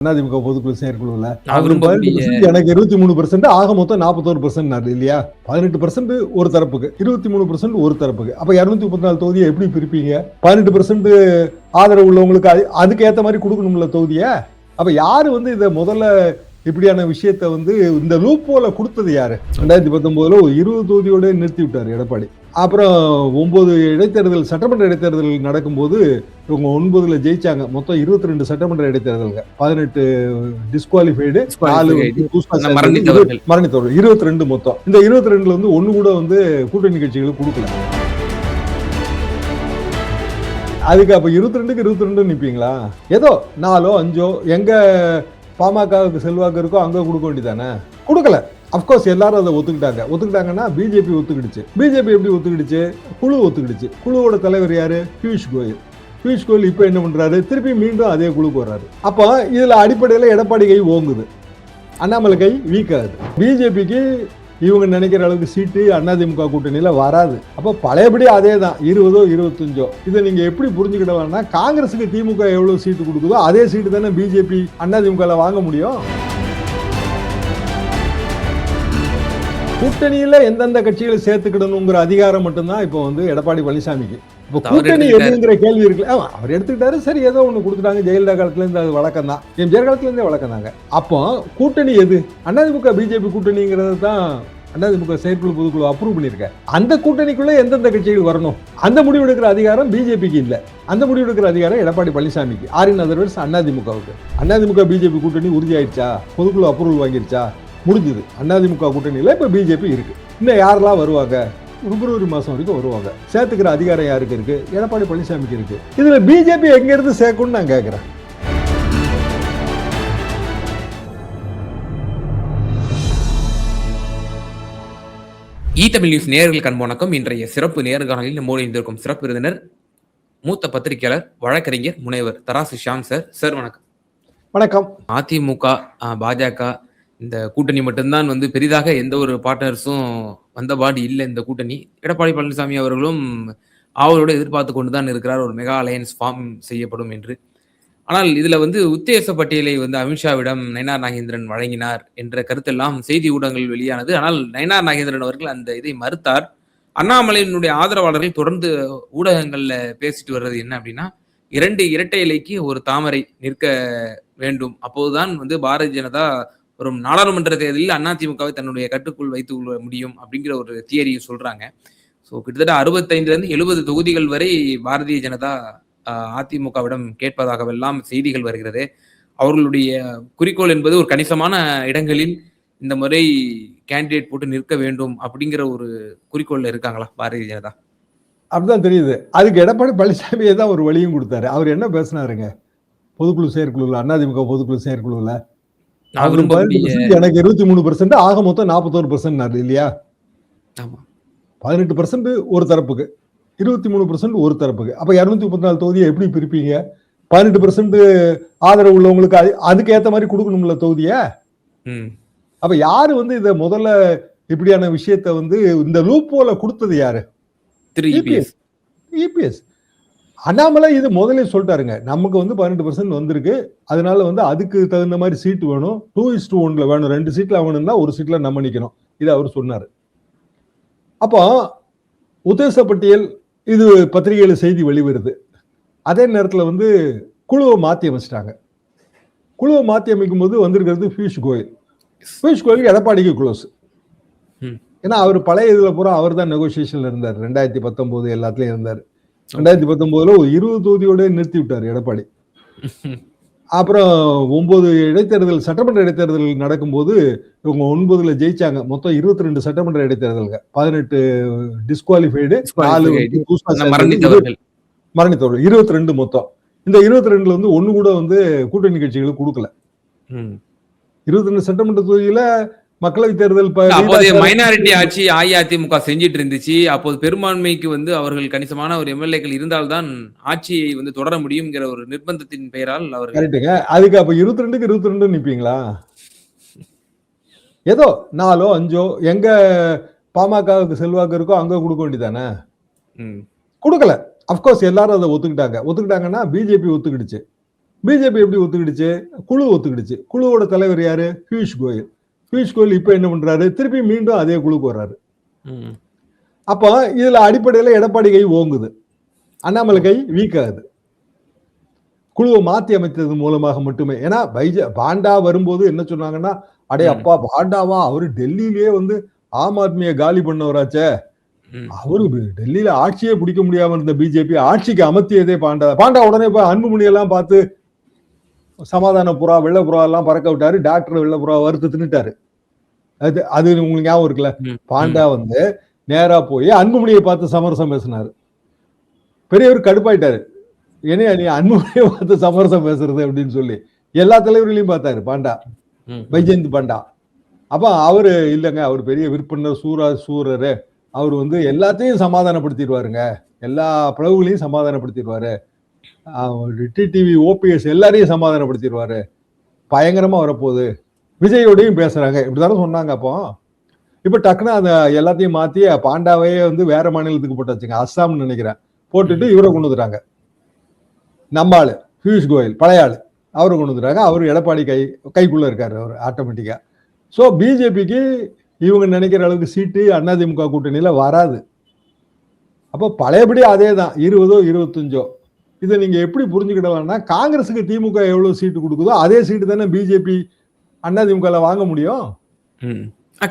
அதிமுக பொதுக்குழு செயற்குழுல அவரு 18%, எனக்கு 23%, ஆக மொத்தம் 41% இல்லையா? 18% ஒரு தரப்புக்கு, 23% ஒரு தரப்புக்கு. அப்ப 234 தொகுதியை எப்படி பிரிப்பீங்க? 18% ஆதரவு உள்ளவங்களுக்கு அதுக்கு ஏத்த மாதிரி கொடுக்கணும்ல தொகுதிய. அப்ப யாரு இத முதல்ல இப்படியான விஷயத்த இந்த லூப் போல கொடுத்தது யாரு? 2019 ஒரு 20 தொகுதியோட நிறுத்தி விட்டாரு எடப்பாடி. அப்புறம் 9 இடைத்தேர்தல், சட்டமன்ற இடைத்தேர்தல் நடக்கும்போது இவங்க 9ல ஜெயிச்சாங்க. மொத்தம் 22 சட்டமன்ற இடைத்தேர்தல்கள், 18 டிஸ்குவாலிஃபைடு, 4 மரணித்தவர்கள், 22 மொத்தம். இந்த 22ல ஒண்ணு கூட கூட்டணி கட்சிகளுக்கு கொடுக்கல. அதுக்கு அப்ப 22க்கு 22 நிப்பீங்களா? ஏதோ 4ஓ 5ஓ எங்க பாமகவுக்கு செல்வாக்கு இருக்கோ அங்க கொடுக்க வேண்டியதானே. கொடுக்கல. அப்கோர்ஸ் எல்லாரும் அதை ஒத்துக்கிட்டாங்கன்னா பிஜேபி ஒத்துக்கிடுச்சு. பிஜேபி எப்படி ஒத்துக்கிடுச்சு? குழு ஒத்துக்கிடுச்சு. குழுவோட தலைவர் யாரு? பியூஷ் கோயல். பியூஷ் கோயல் இப்ப என்ன பண்றாரு? திருப்பி மீண்டும் அதே குழுக்கு வர்றாரு. அப்ப இதுல அடிப்படையில எடப்பாடி கை ஓங்குது, அண்ணாமலை கை வீக் ஆகுது. பிஜேபிக்கு இவங்க நினைக்கிற அளவுக்கு சீட்டு அதிமுக கூட்டணியில வராது. அப்ப பழையபடி அதே தான், 20ஓ 25ஓ. இதை நீங்க எப்படி புரிஞ்சுக்கிடலாம்னா, காங்கிரஸுக்கு திமுக எவ்வளவு சீட்டு கொடுக்குதோ அதே சீட்டு தானே பிஜேபி அதிமுக வாங்க முடியும். கூட்டணியில எந்தெந்த கட்சிகளை சேர்த்துக்கிடணுங்கிற அதிகாரம் மட்டும்தான் இப்போ எடப்பாடி பழனிசாமிக்கு. இப்போ கூட்டணி எதுங்கிற கேள்வி இருக்கு. அவர் எடுத்துக்கிட்டாரு, சரி ஏதோ ஒண்ணு கொடுத்துட்டாங்க. ஜெயலலிதா காலத்துல இருந்து அது வழக்கம் தான், எம்ஜிஆர் காலத்துல இருந்தே வழக்கம் தாங்க. அப்போ கூட்டணி எது? அதிமுக பிஜேபி கூட்டணிங்கிறது தான் அதிமுக செயற்குழு பொதுக்குழு அப்ரூவ் பண்ணிருக்க. அந்த கூட்டணிக்குள்ள எந்தெந்த கட்சிகள் வரணும் அந்த முடிவு எடுக்கிற அதிகாரம் பிஜேபிக்கு இல்ல. அந்த முடிவு எடுக்கிற அதிகாரம் எடப்பாடி பழனிசாமிக்கு. ஆரின் அதர்வர்ஸ் அதிமுகவுக்கு. அதிமுக பிஜேபி கூட்டணி உறுதி ஆயிடுச்சா? பொதுக்குழு அப்ரூவல் வாங்கிருச்சா? முடிஞ்சது. அதிமுக கூட்டணியில இப்ப பிஜேபி இருக்கு. இன்னும் யாரெல்லாம் வருவாங்க? பிப்ரவரி மாசம் வரைக்கும் வருவாங்க. சேர்த்துக்கிற அதிகாரம் யாருக்கு இருக்கு? எடப்பாடி பழனிசாமிக்கு இருக்கு. இதுல பிஜேபி எங்க இருந்து சேர்க்கணும்னு நான் கேட்கிறேன். தமிழ் நியூஸ் நேயர்களுக்கு அன்பு வணக்கம். இன்றைய சிறப்பு நேர்காணலில் நம்மோடு இருந்திருக்கும் சிறப்பு விருந்தினர் மூத்த பத்திரிகையாளர், வழக்கறிஞர், முனைவர் தராசு ஷியாம் சார். சார் வணக்கம். வணக்கம். அதிமுக பாஜக இந்த கூட்டணி மட்டும்தான் பெரிதாக எந்த ஒரு பார்ட்னர்ஸும் வந்தபாடு இல்லை. இந்த கூட்டணி எடப்பாடி பழனிசாமி அவர்களும் அவரோட எதிர்பார்த்து கொண்டுதான் இருக்கிறார், ஒரு மெகா அலையன்ஸ் ஃபார்ம் செய்யப்படும் என்று. ஆனால் இதுல உத்தேச பட்டியலை அமித்ஷாவிடம் நயினார் நாகேந்திரன் வழங்கினார் என்ற கருத்தெல்லாம் செய்தி ஊடகங்கள் வெளியானது. ஆனால் நயினார் நாகேந்திரன் அவர்கள் அந்த இதை மறுத்தார். அண்ணாமலையினுடைய ஆதரவாளர்கள் தொடர்ந்து ஊடகங்கள்ல பேசிட்டு வர்றது என்ன அப்படின்னா, 2 இரட்டை இலைக்கு ஒரு தாமரை நிற்க வேண்டும், அப்போதுதான் பாரதிய ஜனதா ஒரு நாடாளுமன்ற தேர்தலில் அதிமுகவை தன்னுடைய கட்டுக்குள் வைத்துக் கொள்ள முடியும் அப்படிங்கிற ஒரு தியரியை சொல்றாங்க. ஸோ கிட்டத்தட்ட 65-70 தொகுதிகள் வரை பாரதிய ஜனதா அதிமுகவிடம் கேட்பதாகவெல்லாம் செய்திகள் வருகிறது. அவர்களுடைய குறிக்கோள் என்பது ஒரு கணிசமான இடங்களில் இந்த முறை கேண்டிடேட் போட்டு நிற்க வேண்டும் அப்படிங்கிற ஒரு குறிக்கோள்ல இருக்காங்களா பாரதிய ஜனதா? அப்படிதான் தெரியுது. அதுக்கு எடப்பாடி பழனிசாமியே தான் ஒரு வழியும் கொடுத்தாரு. அவர் என்ன பேசினாருங்க பொதுக்குழு செயற்குழுல, அதிமுக பொதுக்குழு செயற்குழுல? எனக்கு 23%, ஆக மொத்தம் 41% இல்லையா? 18% ஒரு தரப்புக்கு, 23% ஒரு தரப்புக்கு. அப்ப 234 தொகுதியை எப்படி பிரிப்பீங்க? 18% ஆதரவு உள்ளவங்களுக்கு அதுக்கு ஏத்த மாதிரி கொடுக்கணும்ல தொகுதிய. அப்ப யாரு இத முதல்ல இப்படியான விஷயத்த இந்த லூப் போல கொடுத்தது யாரு? இபிஎஸ். அண்ணாமலை இது முதலே சொல்லிட்டாருங்க, நமக்கு 18% வந்திருக்கு, அதனால அதுக்கு தகுந்த மாதிரி சீட்டு வேணும், 2:1 வேணும், 2 சீட்ல வேணும்னா ஒரு சீட்ல நம்ம நிக்கணும், இது அவர் சொன்னாரு. அப்போ உத்தேச பட்டியல் இது பத்திரிகையில செய்தி வெளிவருது. அதே நேரத்துல குழுவை மாத்தி அமைச்சிட்டாங்க. குழுவை மாத்தி அமைக்கும் போது வந்திருக்கிறது பியூஷ் கோயல். பியூஷ் கோயலுக்கு எடப்பாடிக்கு க்ளோஸ். ஏன்னா அவர் பழைய இதுல பூரா அவர் தான் நெகோசியேஷன்ல இருந்தார். 2019 எல்லாத்துலயும் இருந்தார். 2019 ஒரு 20 தொகுதியோட நிறுத்தி விட்டார் எடப்பாடி. அப்புறம் 9 இடைத்தேர்தல், சட்டமன்ற இடைத்தேர்தல் நடக்கும்போது இவங்க 9ல ஜெயிச்சாங்க. மொத்தம் 22 சட்டமன்ற இடைத்தேர்தல்கள், 18 டிஸ்குவாலிஃபைடு, 4 மரணித்தவர்கள், 22 மொத்தம். இந்த 22ல ஒண்ணு கூட கூட்டணி கட்சிகளுக்கு கொடுக்கல. 22 சட்டமன்ற தொகுதியில மக்களவை தேர்தல் மைனாரிட்டி ஆட்சி அஇஅதிமுக செஞ்சிட்டு இருந்துச்சு. அப்போது பெரும்பான்மைக்கு அவர்கள் கணிசமான ஒரு எம்எல்ஏக்கள் இருந்தால்தான் ஆட்சியை தொடர முடியுங்கிற ஒரு நிர்பந்தத்தின் பெயரால் அவர். அதுக்கு அப்ப 22க்கு 22 நிப்பீங்களா? ஏதோ 4ஓ 5ஓ எங்க பாமகவுக்கு செல்வாக்கு இருக்கோ அங்க கொடுக்க வேண்டியதானே. கொடுக்கல. அப்கோர்ஸ் எல்லாரும் அதை ஒத்துக்கிட்டாங்கன்னா பிஜேபி ஒத்துக்கிடுச்சு. பிஜேபி எப்படி ஒத்துக்கிடுச்சு? குழு ஒத்துக்கிடுச்சு. குழுவோட தலைவர் யாரு? பியூஷ் கோயல். பியூஷ் கோயல் இப்ப என்ன பண்றாரு? திருப்பி மீண்டும் அதே குழுக்கு வர்றாரு. அப்ப இதுல அடிப்படையில எடப்பாடி கை ஓங்குது, அண்ணாமலை கை வீக் ஆகுது. குழுவை மாத்தி அமைத்தது மூலமாக மட்டுமே. ஏன்னா பாண்டா வரும்போது என்ன சொன்னாங்கன்னா, அடே அப்பா பாண்டாவா, அவரு டெல்லியிலேயே வந்து ஆம் ஆத்மியை காலி பண்ணவராச்சே, அவரு டெல்லியில ஆட்சியே பிடிக்க முடியாம இருந்த பிஜேபி ஆட்சிக்கு அமர்த்தியதே பாண்டா. பாண்டா உடனே போய் அன்புமணி எல்லாம் பார்த்து சமாதான புறா வெள்ள புறா எல்லாம் பறக்க விட்டாரு. டாக்டர் வெள்ள புறா வறுத்து தின்னுட்டாரு. அது உங்களுக்கு ஞாபகம் இருக்குல்ல? பாண்டா வந்து நேரா போய் அன்புமணியை பார்த்து சமரசம் பேசினாரு. பெரியவர் கடுப்பாயிட்டாரு, ஏன்னா நீ அன்புமணியை பார்த்து சமரசம் பேசுறது அப்படின்னு சொல்லி எல்லா தலைவர்களையும் பார்த்தாரு பாண்டா, வைஜெயந்த் பாண்டா. அப்ப அவரு இல்லைங்க, அவர் பெரிய விற்பனர் சூரரு, அவர் வந்து எல்லாத்தையும் சமாதானப்படுத்திடுவாருங்க, எல்லா பிளவுகளையும் சமாதானப்படுத்திடுவாரு, டிடிவி ஓபிஎஸ் எல்லாரையும் சமாதானப்படுத்திடுவாரு, பயங்கரமா வரப்போகுது, விஜயோடையும் பேசுறாங்க, இப்படிதானே சொன்னாங்க. அப்போ இப்ப டக்குன்னு அந்த எல்லாத்தையும் மாத்தி பாண்டாவையே வந்து வேற மாநிலத்துக்கு போட்டு வச்சுங்க, அஸ்ஸாம்னு நினைக்கிறேன், போட்டுட்டு இவரை கொண்டு வந்துட்டாங்க. நம்ம ஆளு பியூஷ் கோயல் பழைய ஆளு, அவரை கொண்டு வந்துட்டாங்க. அவரு எடப்பாடி கைக்குள்ள இருக்காரு அவர் ஆட்டோமேட்டிக்கா. ஸோ பிஜேபிக்கு இவங்க நினைக்கிற அளவுக்கு சீட்டு அதிமுக கூட்டணியில வராது. அப்போ பழையபடி அதே தான், 20ஓ 25ஓ. இதை நீங்க எப்படி புரிஞ்சுக்கிடலாம்னா, காங்கிரஸுக்கு திமுக எவ்வளவு சீட்டு கொடுக்குதோ அதே சீட்டு தானே பிஜேபி அதிமுக வாங்க முடியும்.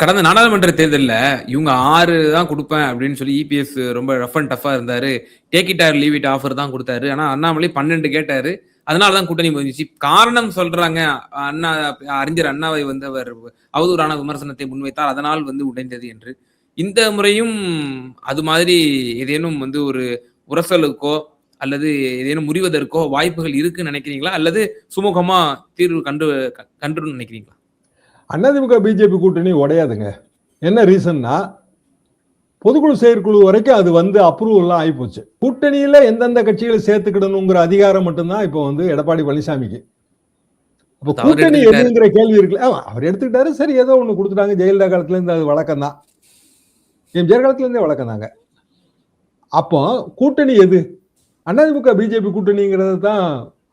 கடந்த நாடாளுமன்ற தேர்தலில் இவங்க 6 தான் கொடுப்பேன் அப்படின்னு சொல்லி இபிஎஸ் ரொம்ப ரஃப் அண்ட் டஃபா இருந்தாரு, take it or leave it offer தான் கொடுத்தாரு. ஆனா அண்ணாமலை 12 கேட்டாரு, அதனாலதான் கூட்டணி முடிஞ்சிச்சு. காரணம் சொல்றாங்க, அண்ணா அறிஞர் அண்ணாவை வந்து அவர் அவதூறான விமர்சனத்தை முன்வைத்தார், அதனால் வந்து உடைந்தது என்று. இந்த முறையும் அது மாதிரி ஏதேனும் வந்து ஒரு உரசலுக்கோ அல்லது ஏதேனும் முறிவதற்கோ வாய்ப்புகள் இருக்குன்னு நினைக்கிறீங்களா, அல்லது சுமூகமா தீர்வு கண்டு நினைக்கிறீங்களா? அதிமுக பிஜேபி கூட்டணி உடையாதுங்க. என்ன ரீசன்னா, பொதுக்குழு செயற்குழு வரைக்கும் அது வந்து அப்ரூவல்லாம் ஆகி போச்சு. கூட்டணியில எந்தெந்த கட்சிகளை சேர்த்துக்கிடணுங்கிற அதிகாரம் மட்டும்தான் இப்போ வந்து எடப்பாடி பழனிசாமிக்கு. அப்ப கூட்டணி எதுங்கிற கேள்வி இருக்குல்ல, அவர் எடுத்துக்கிட்டாரு, சரி ஏதோ ஒண்ணு கொடுத்துட்டாங்க. ஜெயலலிதா காலத்துல இருந்து அது வழக்கம் தான், எம்ஜிஆர் காலத்துல இருந்தே வழக்கம் தாங்க. அப்போ கூட்டணி எது? அதிமுக பிஜேபி கூட்டணிங்கிறது தான்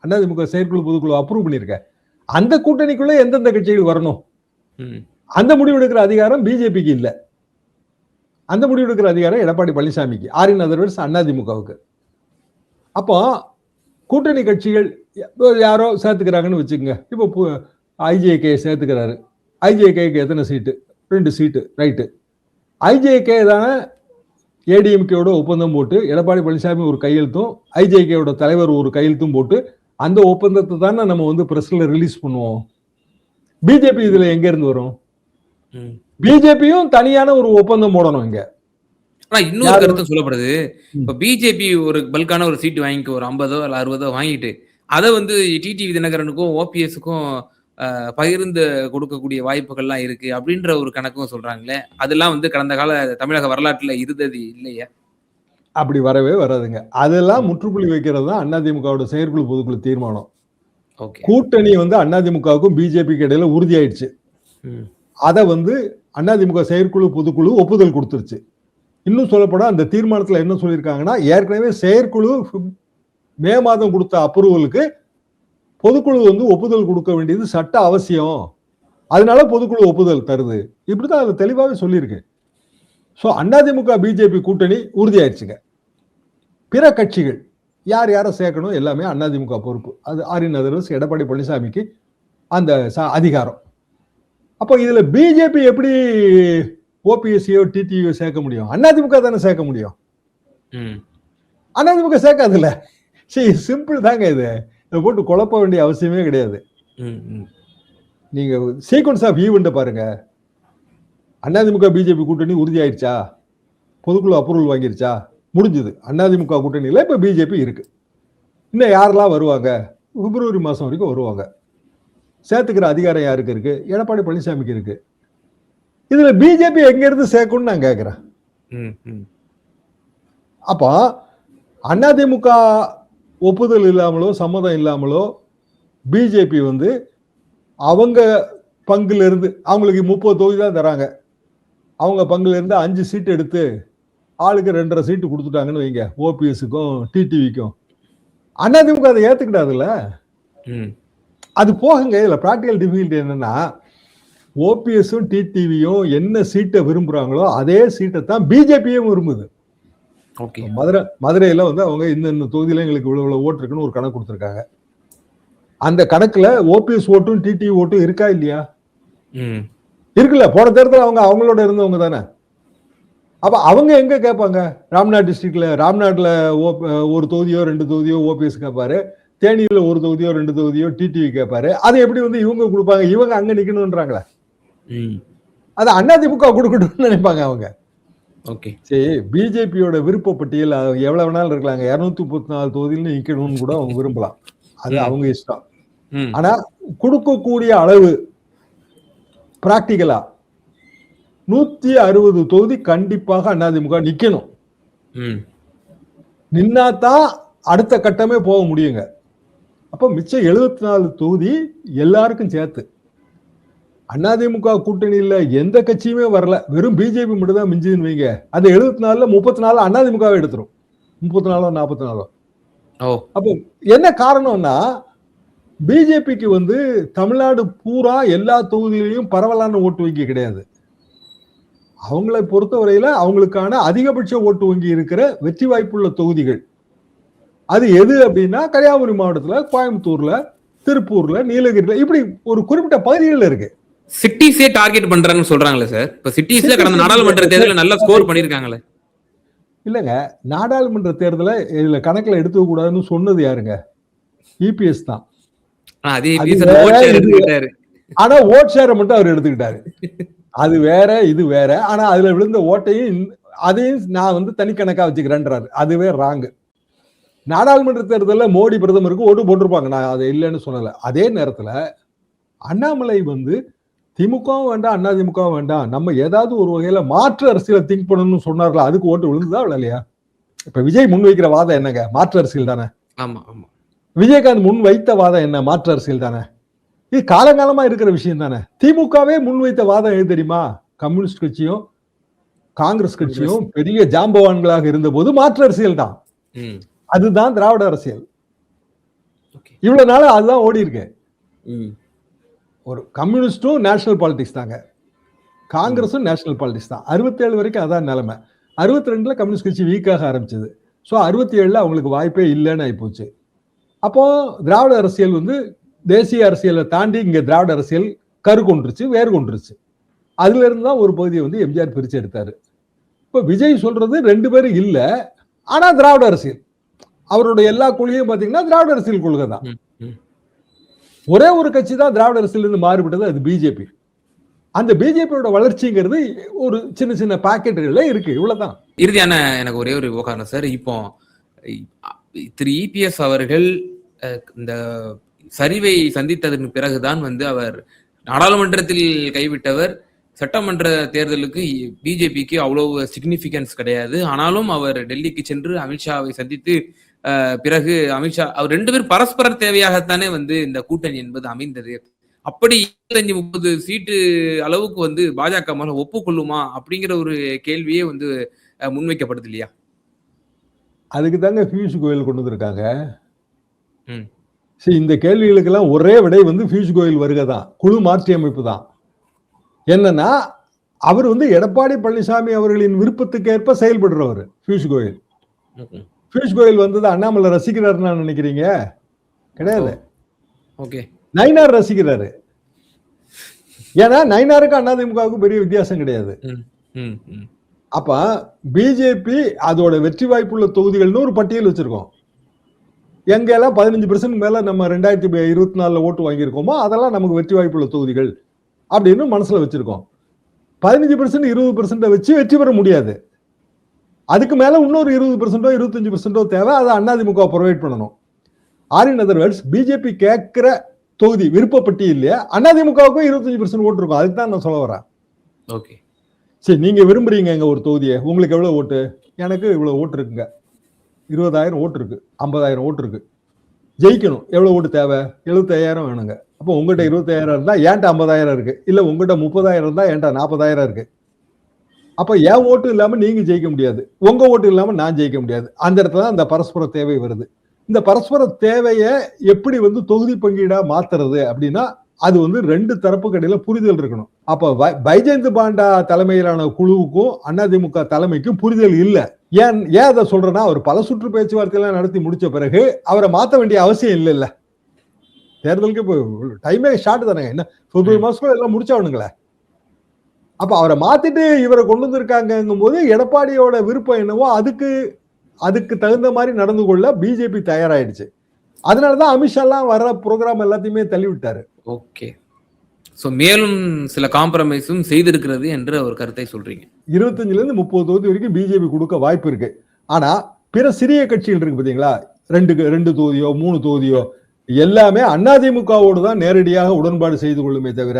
அதிமுக செயற்குழு பொதுக்குழு அப்ரூவ் பண்ணிருக்க. அந்த கூட்டணிக்குள்ள எந்தெந்த கட்சிகள் வரணும், அந்த முடிவு எடுக்கிற அதிகாரம் பிஜேபிக்கு இல்ல. அந்த முடிவு எடுக்கிற அதிகாரம் எடப்பாடி பழனிசாமிக்கு, ஆரின் அதர்வர்ஸ் அதிமுகவுக்கு. அப்போ கூட்டணி கட்சிகள் யாரோ சேர்த்துக்கிறாங்கன்னு வச்சுக்கோங்க. இப்போ ஐஜேகே சேர்த்துக்கிறாரு. ஐஜேகேக்கு எத்தனை சீட்டு? 2 சீட்டு, ரைட்டு. ஐஜேகே தானே ஏடிஎம்கேவோட ஒப்பந்தம் போட்டு எடப்பாடி பழனிசாமி ஒரு கையெழுத்தும் ஐஜேகேவோட தலைவர் ஒரு கையெழுத்தும் போட்டு அந்த ஒப்பந்தத்தை தானே நம்ம வந்து பிரஸ்ல ரிலீஸ் பண்ணுவோம். பிஜேபி இதுல எங்க இருந்து வரும்? பிஜேபியும் தனியான ஒரு ஒப்பந்தம் போடணும் இங்க. ஆனா இன்னொரு கருத்து சொல்லப்படுது, இப்ப பிஜேபி ஒரு பல்கான ஒரு சீட்டு வாங்கிக்க, ஒரு 50ஓ இல்ல 60ஓ வாங்கிட்டு அதை வந்து டிடிவி தினகரனுக்கும் ஓபிஎஸ்க்கும் பகிர்ந்து கொடுக்கக்கூடிய வாய்ப்புகள்லாம் இருக்கு அப்படின்ற ஒரு கணக்கும் சொல்றாங்களே, அதெல்லாம் வந்து கடந்த கால தமிழக வரலாற்றுல இருந்தது இல்லையா? அப்படி வரவே வராதுங்க. அதெல்லாம் முற்றுப்புள்ளி வைக்கிறது தான் அதிமுகவோட செயற்குழு பொதுக்குழு தீர்மானம். கூட்டணி வந்து அதிமுகவுக்கும் பிஜேபிக்கு இடையில உறுதியாயிடுச்சு. அதை வந்து அதிமுக செயற்குழு பொதுக்குழு ஒப்புதல் கொடுத்துருச்சு. இன்னும் சொல்லப்போனா அந்த தீர்மானத்துல என்ன சொல்லியிருக்காங்கன்னா, ஏற்கனவே செயற்குழு மே மாதம் கொடுத்த அப்ரூவலுக்கு பொதுக்குழு வந்து ஒப்புதல் கொடுக்க வேண்டியது சட்ட அவசியம், அதனால பொதுக்குழு ஒப்புதல் தருது, இப்படிதான் அது தெளிவாகவே சொல்லியிருக்கு. ஸோ அதிமுக பிஜேபி கூட்டணி உறுதியாயிடுச்சுங்க. பிற கட்சிகள் யார் யாரை சேர்க்கணும் எல்லாமே அதிமுக பொறுப்பு. அது ஆரின் அதர்வர்ஸ் எடப்பாடி பழனிசாமிக்கு அந்த அதிகாரம். அப்போ இதுல பிஜேபி எப்படி ஓபிஎஸ்சியோ டிடிவியோ சேர்க்க முடியும்? அதிமுக தானே சேர்க்க முடியும். அதிமுக சேர்க்காதுல்ல. சரி, சிம்பிள் தாங்க. இது போட்டு குழப்ப வேண்டிய அவசியமே கிடையாது. நீங்க சீக்வன்ஸ் ஆஃப் ஈவெண்ட் பாருங்க. அதிமுக பிஜேபி கூட்டணி உறுதி ஆயிடுச்சா? பொதுக்குழு அப்ரூவல் வாங்கிருச்சா? முடிஞ்சது. அதிமுக கூட்டணியில இப்ப பிஜேபி இருக்கு. இன்னும் யாரெல்லாம் வருவாங்க? பிப்ரவரி மாசம் வரைக்கும் வருவாங்க. சேர்த்துக்கிற அதிகாரம் யாருக்கு இருக்கு? எடப்பாடி பழனிசாமிக்கு இருக்கு. இதுல பிஜேபி எங்க இருந்து சேர்க்கணும்னு நான் கேட்கிறேன். அப்ப அதிமுக ஒப்புதல் இல்லாமலோ சம்மதம் இல்லாமலோ பிஜேபி வந்து அவங்க பங்குல இருந்து, அவங்களுக்கு 30 தொகுதி தான் தராங்க, அவங்க பங்குல இருந்து 5 சீட்டு எடுத்து ஆளுக்கு 2.5 சீட்டு கொடுத்துட்டாங்கன்னு வைங்க, ஓபிஎஸ்க்கும் டிடிவிக்கும். அதிமுக அதை ஏத்துக்கிட்டாதுல்ல. ம். அது போகுங்க. இதுல பிராக்டிகல் டிஃபிகல்ட்டி என்னன்னா, ஓபிஎஸும் டிடிவியும் என்ன சீட்டை விரும்புறாங்களோ அதே சீட்டை தான் பிஜேபியும் விரும்புது. ஓகே. மதுரையில வந்து அவங்க இந்த தொகுதியில எங்களுக்கு இவ்வளவு ஓட்டு இருக்குன்னு ஒரு கணக்கு கொடுத்திருக்காங்க. அந்த கணக்குல ஓபிஎஸ் ஓட்டும் டிடிவி ஓட்டும் இருக்கா இல்லையா? ம். இருக்குல்ல. போன தேர்தல் அவங்களோட இருந்தவங்க தானே. அப்ப அவங்க எங்க கேட்பாங்க? ராம்நாத் டிஸ்ட்ரிக்ட்ல ராம்நாட்ல ஒரு தொகுதியோ 2 தொகுதியோ ஓபிஎஸ் கேட்பாரு. தேனியில ஒரு தொகுதியோ 2 தொகுதியோ டிடிவி கேட்பாரு. அதை எப்படி வந்து இவங்க கொடுப்பாங்க? இவங்க அங்க நிக்கணும்ன்றாங்களே. அது அதிமுக கொடுக்கணும்னு நினைப்பாங்க அவங்க. ஓகே. சரி, பிஜேபியோட விருப்ப பட்டியல் எவ்வளவு வேணாலும் இருக்கலாங்க. 234 தொகுதியில நிக்கணும்னு கூட அவங்க விரும்பலாம். அது அவங்க இஷ்டம். ஆனா கொடுக்கக்கூடிய அளவு பிராக்டிகலா 160 தொகுதி கண்டிப்பாக அதிமுக நிக்கணும். நின்னாதான் அடுத்த கட்டமே போக முடியுங்க. அப்ப மிச்சம் 74 தொகுதி எல்லாருக்கும் சேர்த்து. அதிமுக கூட்டணியில எந்த கட்சியுமே வரல, வெறும் பிஜேபி மட்டும் தான் மிஞ்சுதுன்னு வைங்க. அந்த 74ல 34 அதிமுகவை எடுத்துரும். 34 44. அப்போ என்ன காரணம்னா, பிஜேபிக்கு வந்து தமிழ்நாடு பூரா எல்லா தொகுதியிலையும் பரவலான ஓட்டு வங்கி கிடையாது. அவங்களை பொறுத்தவரையில அவங்களுக்கான அதிகபட்ச ஓட்டு வங்கி இருக்கிற வெற்றி வாய்ப்புள்ள தொகுதிகள் அது எது அப்படின்னா, கன்னியாகுமரி மாவட்டத்துல, கோயம்புத்தூர்ல, திருப்பூர்ல, நீலகிரில, இப்படி ஒரு குறிப்பிட்ட பகுதிகள் இருக்கு. சிட்டிஸே டார்கெட் பண்றாங்கன்னு சொல்றாங்களே சார். இப்ப சிட்டிஸ்ல கடந்த நாடாளுமன்ற தேர்தலில் நல்ல ஸ்கோர் பண்ணிருக்காங்களே. இல்லங்க, நாடாளுமன்ற தேர்தலை இதுல கணக்குல எடுத்துக்க கூடாதுன்னு சொன்னது யாருங்க? இபிஎஸ் தான். ஆனா ஓட் ஷேரை மட்டும் அவர் எடுத்துக்கிட்டாரு. அது வேற, இது வேற. ஆனா அதுல விழுந்த ஓட்டையும் அதையும் நான் வந்து தனிக்கணக்கா வச்சுக்கிறேன்றாரு. அதுவே ராங்கு. நாடாளுமன்ற தேர்தலில் மோடி பிரதமருக்கு ஓட்டு போட்டிருப்பாங்க, நான் அதை இல்லைன்னு சொல்லல. அதே நேரத்துல அண்ணாமலை வந்து திமுகவும் வேண்டாம், அதிமுகவும் வேண்டாம், நம்ம ஏதாவது ஒரு வகையில மாற்று அரசியலை திங்க் பண்ணணும்னு சொன்னார்ல, அதுக்கு ஓட்டு விழுந்ததா இல்லையா? இப்ப விஜய் முன் வைக்கிற வாதம் என்னங்க? மாற்று அரசியல் தானே. ஆமா ஆமா. விஜயகாந்த் முன் வைத்த வாதம் என்ன? மாற்று அரசியல் தானே. இது காலங்காலமா இருக்கிற விஷயம் தானே. திமுகவே முன் வைத்த வாதம் எது தெரியுமா? கம்யூனிஸ்ட் கட்சியும் காங்கிரஸ் கட்சியும் பெரிய ஜாம்பவான்களாக இருந்த போது மாற்று அரசியல் தான். அதுதான் திராவிட அரசியல். இவ்வளவு நாள் அதுதான் ஓடி இருக்கு. ஒரு கம்யூனிஸ்டும் நேஷனல் பாலிடிக்ஸ் தாங்க, காங்கிரஸும் நேஷனல் பாலிடிக்ஸ் தான். 67 வரைக்கும் அதான் நிலைமை. 62ல கம்யூனிஸ்ட் கட்சி வீக்காக ஆரம்பிச்சது. ஸோ 67ல அவங்களுக்கு வாய்ப்பே இல்லைன்னு ஆயிப்போச்சு. அப்போ திராவிட அரசியல் வந்து தேசிய அரசியலை தாண்டி இங்க திராவிட அரசியல் கரு கொண்டுருச்சு, வேறு கொண்டுருச்சு. அதுல இருந்து தான் ஒரு பகுதியை வந்து எம்ஜிஆர் பிரிச்சு எடுத்தாரு. இப்போ விஜய் சொல்றது 2 பேரும் இல்ல, ஆனா திராவிட அரசியல் அவருடைய எல்லா கொள்கையும் பாத்தீங்கன்னா திராவிட அரசியல் கொள்கை தான். ஒரே ஒரு கட்சி தான் திராவிட அரசியல் இருந்து மாறுபட்டது, அது பிஜேபி. அந்த பிஜேபியோட வளர்ச்சிங்கிறது ஒரு சின்ன சின்ன பாக்கெட்டுகள்ல இருக்கு, இவ்வளவுதான். இறுதியான எனக்கு ஒரே ஒரு விவகாரம் சார். இப்போ திரு இபிஎஸ் அவர்கள் இந்த சரிவை சந்தித்ததன் பிறகுதான் வந்து அவர் நாடாளுமன்றத்தில் கைவிட்டவர். சட்டமன்ற தேர்தலுக்கு பிஜேபிக்கு அவ்வளவு சிக்னிபிகன்ஸ் கிடையாது. ஆனாலும் அவர் டெல்லிக்கு சென்று அமித்ஷாவை சந்தித்து பிறகு அமித்ஷா அவர் 2 பேரும் பரஸ்பர தேவையாகத்தானே வந்து இந்த கூட்டணி என்பது அமைந்தது. அப்படி 25-30 சீட்டு அளவுக்கு வந்து பாஜக மேல ஒப்புக்கொள்ளுமா அப்படிங்கிற ஒரு கேள்வியே வந்து முன்வைக்கப்படுது இல்லையா? அதுக்கு தாங்க பியூஷ் கோயல் கொண்டு வந்திருக்காங்க. இந்த கேள்விகளுக்கெல்லாம் ஒரே விடை வந்து பியூஷ் கோயல் வருகை தான், குழு மாற்றி அமைப்பு தான். என்னன்னா, அவர் வந்து எடப்பாடி பழனிசாமி அவர்களின் விருப்பத்துக்கு ஏற்ப செயல்படுறவர் பியூஷ் கோயல். பியூஷ் கோயல் வந்தது அண்ணாமலை ரசிக்கிறாருன்னு நினைக்கிறீங்க? கிடையாது. நயினார் ரசிக்கிறாரு. ஏன்னா நயினாருக்கு அதிமுகவுக்கு பெரிய வித்தியாசம் கிடையாது. அப்ப பிஜேபி அதோட வெற்றி வாய்ப்புள்ள தொகுதிகள்னு ஒரு பட்டியல் வச்சிருக்கோம். எங்கெல்லாம் 15% மேல நம்ம 2024 ஓட்டு வாங்கியிருக்கோமோ அதெல்லாம் நமக்கு வெற்றி வாய்ப்புள்ள தொகுதிகள் அப்படின்னு மனசுல வச்சிருக்கோம். 15% 20% வச்சு வெற்றி பெற முடியாது. அதுக்கு மேல இன்னொரு 20% 25% தேவை. அதை அதிமுக ப்ரொவைட் பண்ணணும். Or in other words, BJP கேட்கிற தொகுதி விருப்பப்பட்டி இல்லையா, அதிமுகவுக்கும் 25% ஓட்டு இருக்கும். அதுக்கு தான் நான் சொல்ல வரேன். ஓகே, சரி, நீங்க விரும்புறீங்க எங்க ஒரு தொகுதியை, உங்களுக்கு எவ்வளவு ஓட்டு? எனக்கு இவ்வளவு ஓட்டு இருக்குங்க, 20,000 ஓட்டு இருக்கு, 50,000 ஓட்டு இருக்கு. ஜெயிக்கணும், எவ்வளவு ஓட்டு தேவை? 75,000 வேணுங்க. அப்போ உங்ககிட்ட 25,000 இருந்தா ஏன்ட்ட 50,000 இருக்கு, இல்ல உங்ககிட்ட 30,000 இருந்தா ஏன்ட்ட 40,000 இருக்கு. அப்ப என் ஓட்டு இல்லாம நீங்க ஜெயிக்க முடியாது, உங்க ஓட்டு இல்லாம நான் ஜெயிக்க முடியாது. அந்த இடத்துல அந்த பரஸ்பர தேவை வருது. இந்த பரஸ்பர தேவையை எப்படி வந்து தொகுதி பங்கீடா மாத்துறது அப்படின்னா அது வந்து ரெண்டு தரப்புக்கு இடையில புரிதல் இருக்கணும். அப்ப பைஜெயந்த் பாண்டா தலைமையிலான குழுவுக்கும் அதிமுக தலைமைக்கும் புரிதல் இல்ல. ஏன் அதை சொல்றேன்னா, அவர் பல சுற்று பேச்சுவார்த்தை எல்லாம் நடத்தி முடிச்ச பிறகு அவரை மாத்த வேண்டிய அவசியம் இல்ல. தேர்தலுக்கு இப்போ டைமே ஷார்ட் தானே, என்ன பிப்ரவரி மாசம் எல்லாம் முடிச்சவனுங்களே. அப்ப அவரை மாத்திட்டு இவரை கொண்டு வந்திருக்காங்கும் போது எடப்பாடியோட விருப்பம் என்னவோ அதுக்கு தகுந்த மாதிரி நடந்து கொள்ள பிஜேபி தயாராயிடுச்சு. அதனாலதான் அமித்ஷா எல்லாம் வர ப்ரோக்ராம் எல்லாத்தையுமே தள்ளி விட்டாரு. ஓகே, சோ மேலும் சில காம்ப்ரமைஸும் செய்திருக்கிறது என்று ஒரு கருத்தை சொல்றீங்க. 25ல இருந்து 30 தொகுதி வரைக்கும் பிஜேபி கொடுக்க வாய்ப்பு இருக்கு. ஆனா பிற சிறிய கட்சிகள் இருக்கு பாத்தீங்களா, 2 தொகுதியோ 3 தொகுதியோ எல்லாமே அதிமுகவோடு தான் நேரடியாக உடன்பாடு செய்து கொள்ளுமே தவிர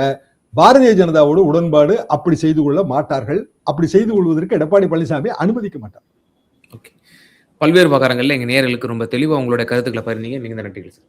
பாரதிய ஜனதாவோடு உடன்பாடு அப்படி செய்து கொள்ள மாட்டார்கள். அப்படி செய்து கொள்வதற்கு எடப்பாடி பழனிசாமி அனுமதிக்க மாட்டார். ஓகே, பல்வேறு விவகாரங்கள்ல எங்க நேயர்களுக்கு ரொம்ப தெளிவா உங்களுடைய கருத்துக்களை பகிர்ந்தீங்க. மிகுந்த நன்றிகள் சார்.